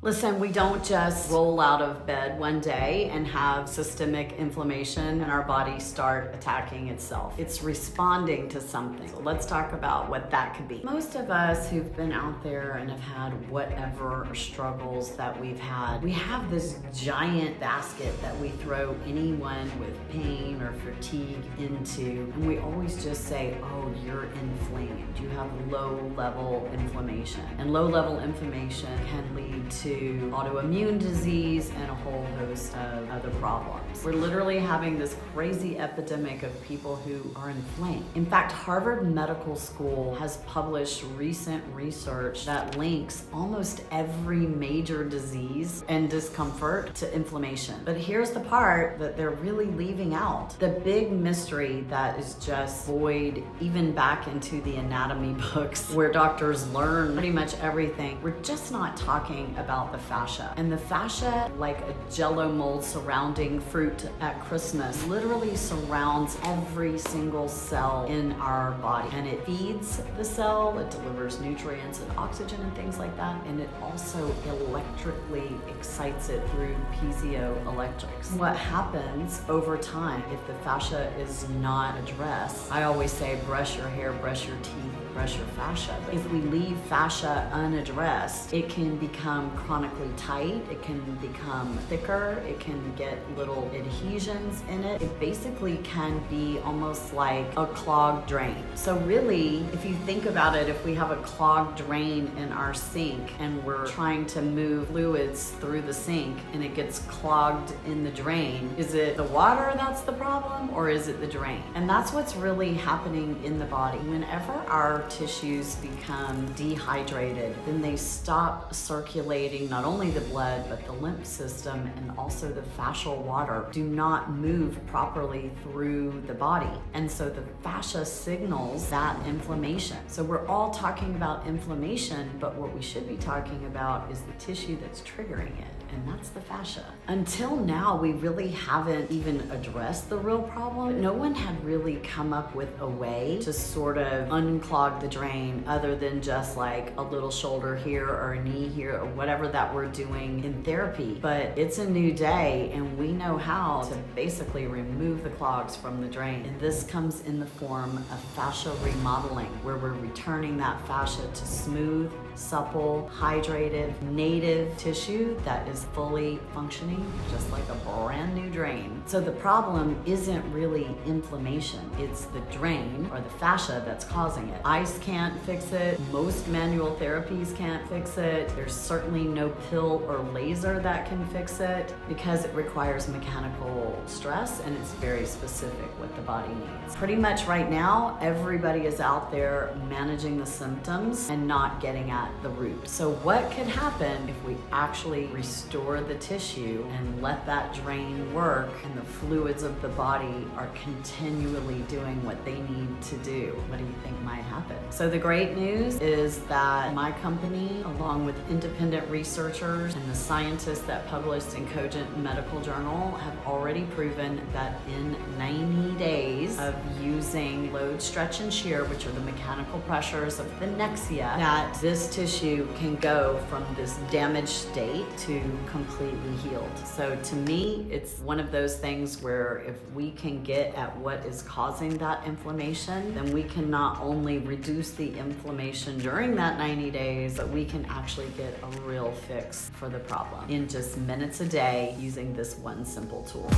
Listen, we don't just roll out of bed one day and have systemic inflammation and our body start attacking itself. It's responding to something. So let's talk about what that could be. Most of us who've been out there and have had whatever struggles that we've had, we have this giant basket that we throw anyone with pain or fatigue into, and we always just say, oh, you're inflamed. You have low-level inflammation. And low-level inflammation can lead to autoimmune disease and a whole host of other problems. We're literally having this crazy epidemic of people who are inflamed. In fact, Harvard Medical School has published recent research that links almost every major disease and discomfort to inflammation. But here's the part that they're really leaving out. The big mystery that is just void even back into the anatomy books where doctors learn pretty much everything. We're just not talking about the fascia. And the fascia, like a jello mold surrounding fruit at Christmas, literally surrounds every single cell in our body. And it feeds the cell, it delivers nutrients and oxygen and things like that. And it also electrically excites it through piezoelectrics. What happens over time if the fascia is not addressed? I always say brush your hair, brush your teeth, brush your fascia. But if we leave fascia unaddressed, it can become chronically tight, it can become thicker, it can get little adhesions in it. It basically can be almost like a clogged drain. So really, if you think about it, if we have a clogged drain in our sink and we're trying to move fluids through the sink and it gets clogged in the drain, is it the water that's the problem or is it the drain? And that's what's really happening in the body. Whenever our tissues become dehydrated, then they stop circulating not only the blood, but the lymph system and also the fascial water do not move properly through the body. And so the fascia signals that inflammation. So we're all talking about inflammation, but what we should be talking about is the tissue that's triggering it. And that's the fascia. Until now, we really haven't even addressed the real problem. No one had really come up with a way to sort of unclog the drain other than just like a little shoulder here or a knee here or whatever that we're doing in therapy. But it's a new day and we know how to basically remove the clogs from the drain. And this comes in the form of fascia remodeling, where we're returning that fascia to smooth, supple, hydrated, native tissue that is fully functioning just like a brand new drain. So the problem isn't really inflammation, it's the drain or the fascia that's causing it. Ice can't fix it, most manual therapies can't fix it, there's certainly no pill or laser that can fix it because it requires mechanical stress and it's very specific what the body needs. Pretty much right now, everybody is out there managing the symptoms and not getting at the root. So what could happen if we actually restore the tissue and let that drain work and the fluids of the body are continually doing what they need to do? What do you think might happen? So the great news is that my company, along with independent researchers and the scientists that published in Cogent Medical Journal, have already proven that in 90 days of using load, stretch, and shear, which are the mechanical pressures of the Nexcia, that this tissue can go from this damaged state to completely healed. So to me, it's one of those things where if we can get at what is causing that inflammation, then we can not only reduce the inflammation during that 90 days, but we can actually get a real fix for the problem in just minutes a day using this one simple tool.